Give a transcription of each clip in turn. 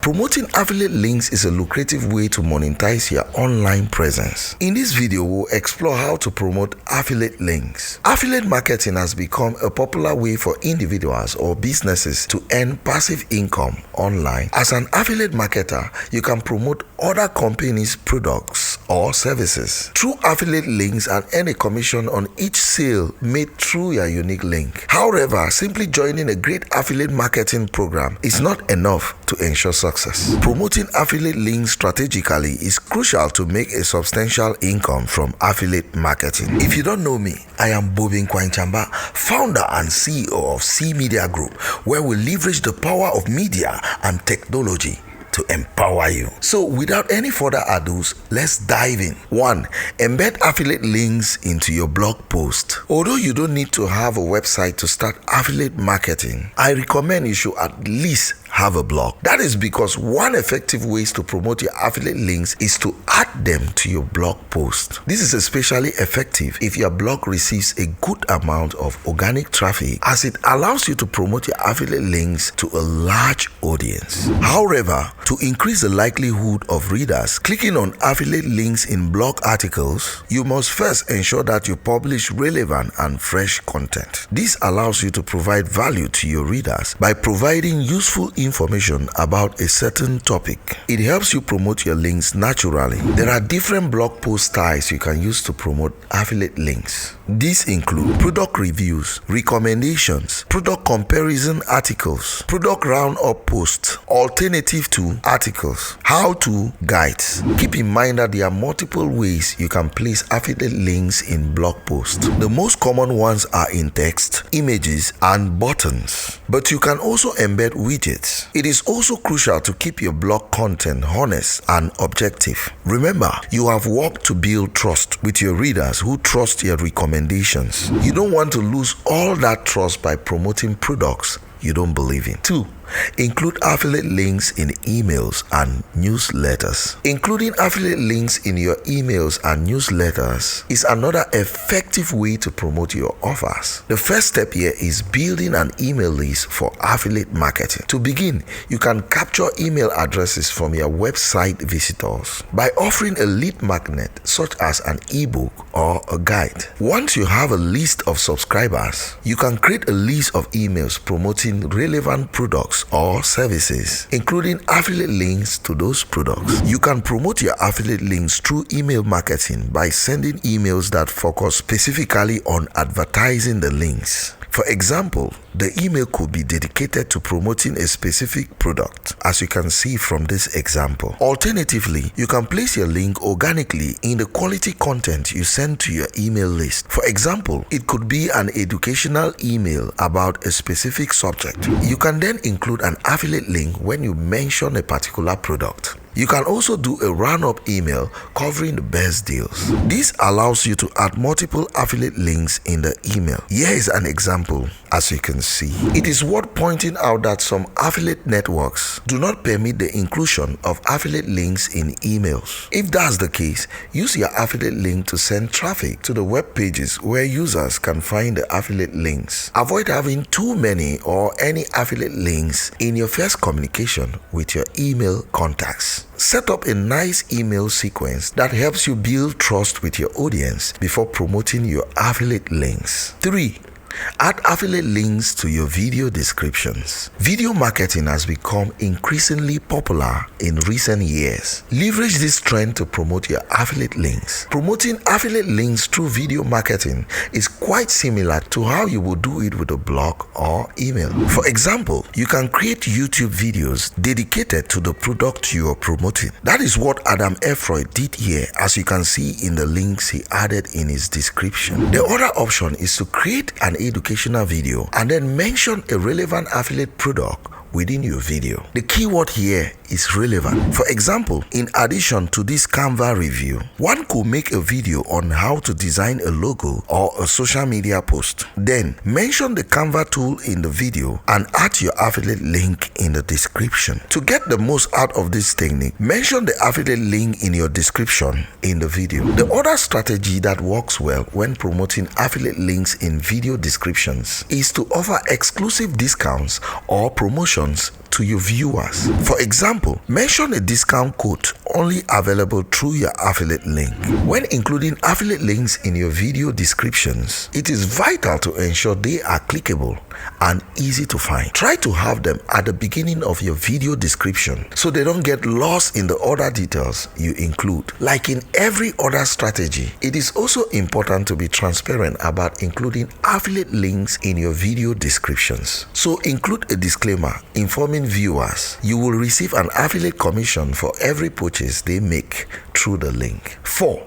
Promoting affiliate links is a lucrative way to monetize your online presence. In this video, we'll explore how to promote affiliate links. Affiliate marketing has become a popular way for individuals or businesses to earn passive income online. As an affiliate marketer, you can promote other companies' products or services through affiliate links and earn a commission on each sale made through your unique link. However, simply joining a great affiliate marketing program is not enough to ensure success. Promoting affiliate links strategically is crucial to make a substantial income from affiliate marketing. If you don't know me, I am Bobe Chiambah, founder and CEO of C Media Group, where we leverage the power of media and technology to empower you. So without any further ado, let's dive in. 1. Embed affiliate links into your blog post. Although you don't need to have a website to start affiliate marketing, I recommend you should at least have a blog. That is because one effective way to promote your affiliate links is to add them to your blog post. This is especially effective if your blog receives a good amount of organic traffic, as it allows you to promote your affiliate links to a large audience. However, to increase the likelihood of readers clicking on affiliate links in blog articles, you must first ensure that you publish relevant and fresh content. This allows you to provide value to your readers by providing useful information about a certain topic. It helps you promote your links naturally. There are different blog post styles you can use to promote affiliate links. These include product reviews, recommendations, product comparison articles, product roundup posts, alternative to articles, how-to guides. Keep in mind that there are multiple ways you can place affiliate links in blog posts. The most common ones are in text, images, and buttons. But you can also embed widgets. It is also crucial to keep your blog content honest and objective. Remember, you have worked to build trust with your readers who trust your recommendations. You don't want to lose all that trust by promoting products you don't believe in. 2. Include affiliate links in emails and newsletters. Including affiliate links in your emails and newsletters is another effective way to promote your offers. The first step here is building an email list for affiliate marketing. To begin, you can capture email addresses from your website visitors by offering a lead magnet such as an ebook or a guide. Once you have a list of subscribers, you can create a list of emails promoting relevant products or services, including affiliate links to those products. You can promote your affiliate links through email marketing by sending emails that focus specifically on advertising the links. For example, the email could be dedicated to promoting a specific product, as you can see from this example. Alternatively, you can place your link organically in the quality content you send to your email list. For example, it could be an educational email about a specific subject. You can then include an affiliate link when you mention a particular product. You can also do a roundup email covering the best deals. This allows you to add multiple affiliate links in the email. Here is an example, as you can see. It is worth pointing out that some affiliate networks do not permit the inclusion of affiliate links in emails. If that's the case, use your affiliate link to send traffic to the web pages where users can find the affiliate links. Avoid having too many or any affiliate links in your first communication with your email contacts. Set up a nice email sequence that helps you build trust with your audience before promoting your affiliate links. 3. Add affiliate links to your video descriptions. Video marketing has become increasingly popular in recent years. Leverage this trend to promote your affiliate links. Promoting affiliate links through video marketing is quite similar to how you would do it with a blog or email. For example, you can create YouTube videos dedicated to the product you are promoting. That is what Adam Efroy did here, as you can see in the links he added in his description. The other option is to create an educational video and then mention a relevant affiliate product within your video. The keyword here is relevant. For example, in addition to this Canva review, one could make a video on how to design a logo or a social media post. Then mention the Canva tool in the video and add your affiliate link in the description. To get the most out of this technique, mention the affiliate link in your description in the video. The other strategy that works well when promoting affiliate links in video descriptions is to offer exclusive discounts or promotions commissions to your viewers. For example, mention a discount code only available through your affiliate link. When including affiliate links in your video descriptions, it is vital to ensure they are clickable and easy to find. Try to have them at the beginning of your video description so they don't get lost in the other details you include. Like in every other strategy, it is also important to be transparent about including affiliate links in your video descriptions. So include a disclaimer informing viewers you will receive an affiliate commission for every purchase they make through the link. 4.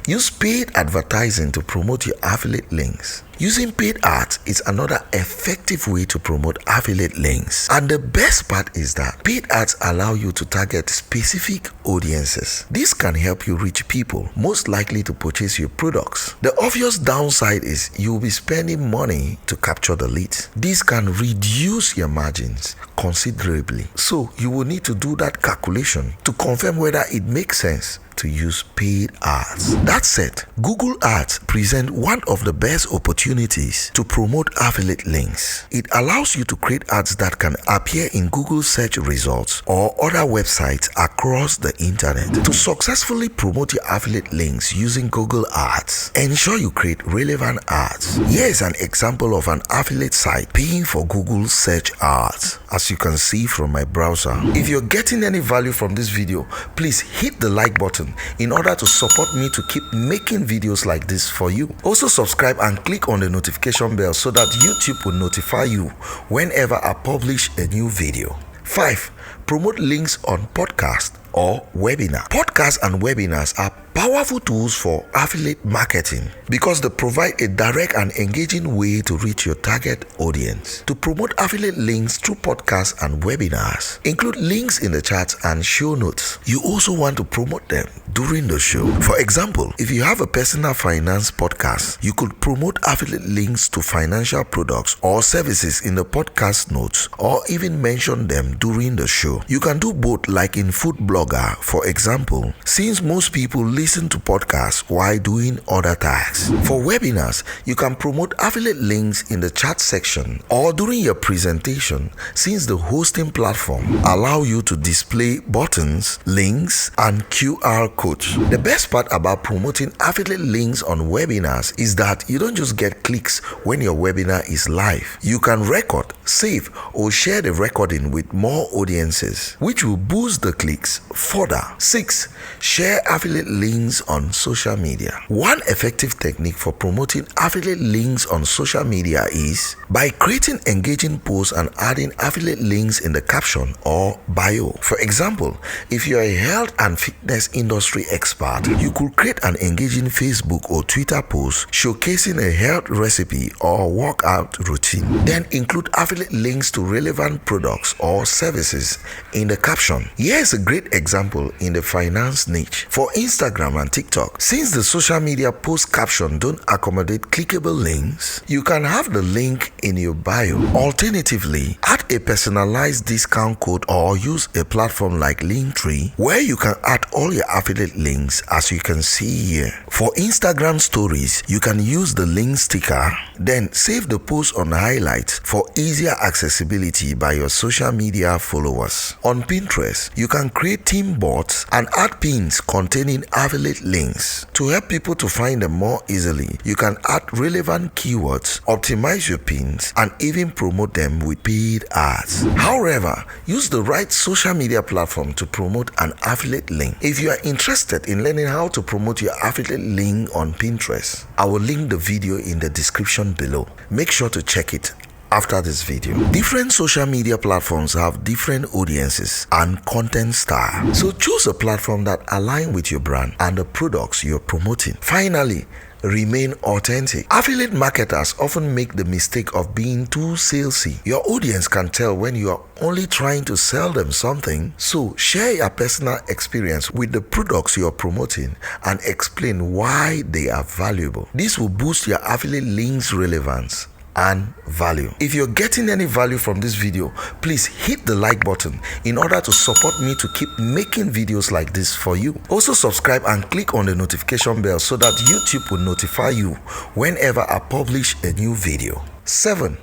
Use paid advertising to promote your affiliate links. Using paid ads is another effective way to promote affiliate links. And the best part is that paid ads allow you to target specific audiences. This can help you reach people most likely to purchase your products. The obvious downside is you'll be spending money to capture the leads. This can reduce your margins considerably. So you will need to do that calculation to confirm whether it makes sense to use paid ads. That said, Google Ads present one of the best opportunities to promote affiliate links. It allows you to create ads that can appear in Google search results or other websites across the internet. To successfully promote your affiliate links using Google Ads, ensure you create relevant ads. Here is an example of an affiliate site paying for Google search ads, as you can see from my browser. If you're getting any value from this video, please hit the like button in order to support me to keep making videos like this for you. Also subscribe and click on the notification bell so that YouTube will notify you whenever I publish a new video. 5. Promote links on podcast or webinar. Podcasts and webinars are powerful tools for affiliate marketing because they provide a direct and engaging way to reach your target audience. To promote affiliate links through podcasts and webinars, include links in the charts and show notes. You also want to promote them during the show. For example, if you have a personal finance podcast, you could promote affiliate links to financial products or services in the podcast notes or even mention them during the show. You can do both, like in Food Blogger, for example, since most people listen to podcasts while doing other tasks. For webinars, you can promote affiliate links in the chat section or during your presentation, since the hosting platform allow you to display buttons, links, and QR codes. The best part about promoting affiliate links on webinars is that you don't just get clicks when your webinar is live. You can record, save, or share the recording with more audiences, which will boost the clicks further. 6. Share affiliate links on social media. One effective technique for promoting affiliate links on social media is by creating engaging posts and adding affiliate links in the caption or bio. For example, if you are a health and fitness industry expert, you could create an engaging Facebook or Twitter post showcasing a health recipe or workout routine. Then include affiliate links to relevant products or services in the caption. Here's a great example in the finance niche. For Instagram and TikTok, since the social media post caption don't accommodate clickable links, you can have the link in your bio. Alternatively, add a personalized discount code or use a platform like Linktree where you can add all your affiliate links, as you can see here. For Instagram stories, you can use the link sticker, then save the post on highlights for easier accessibility by your social media followers. On Pinterest, you can create theme boards and add pins containing affiliate links. To help people to find them more easily, you can add relevant keywords, optimize your pins, and even promote them with paid ads. However, use the right social media platform to promote an affiliate link. If you are interested in learning how to promote your affiliate link on Pinterest, I will link the video in the description below. Make sure to check it after this video. Different social media platforms have different audiences and content style, so choose a platform that aligns with your brand and the products you're promoting. Finally, remain authentic. Affiliate marketers often make the mistake of being too salesy. Your audience can tell when you are only trying to sell them something, so share your personal experience with the products you are promoting and explain why they are valuable. This will boost your affiliate links relevance and value. If you're getting any value from this video, please hit the like button in order to support me to keep making videos like this for you. Also subscribe and click on the notification bell so that YouTube will notify you whenever I publish a new video. 7.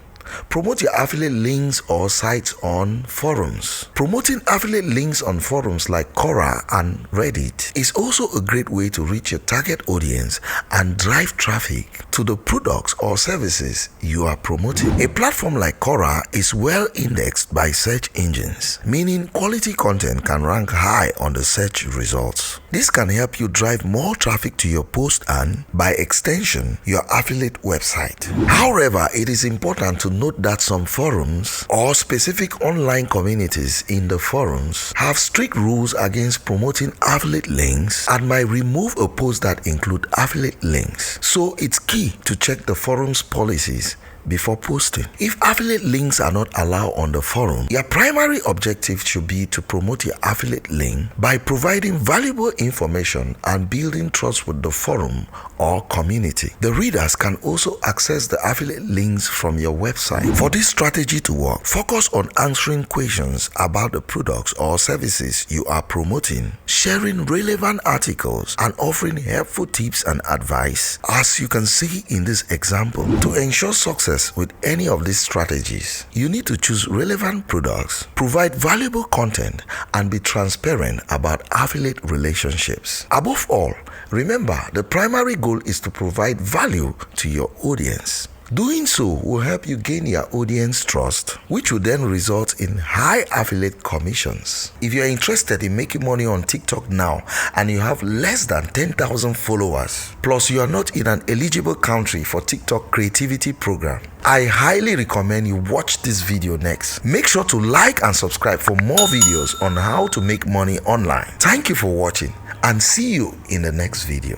Promote your affiliate links or sites on forums. Promoting affiliate links on forums like Quora and Reddit is also a great way to reach your target audience and drive traffic to the products or services you are promoting. A platform like Quora is well indexed by search engines, meaning quality content can rank high on the search results. This can help you drive more traffic to your post and, by extension, your affiliate website. However, it is important to note that some forums or specific online communities in the forums have strict rules against promoting affiliate links and might remove a post that include affiliate links. So it's key to check the forum's policies before posting. If affiliate links are not allowed on the forum, your primary objective should be to promote your affiliate link by providing valuable information and building trust with the forum or community. The readers can also access the affiliate links from your website. For this strategy to work, focus on answering questions about the products or services you are promoting, sharing relevant articles, and offering helpful tips and advice, as you can see in this example. To ensure success with any of these strategies, you need to choose relevant products, provide valuable content, and be transparent about affiliate relationships. Above all, remember, the primary goal is to provide value to your audience. Doing so will help you gain your audience trust, which will then result in high affiliate commissions. If you are interested in making money on TikTok now and you have less than 10,000 followers, plus you are not in an eligible country for TikTok creativity program, I highly recommend you watch this video next. Make sure to like and subscribe for more videos on how to make money online. Thank you for watching and see you in the next video.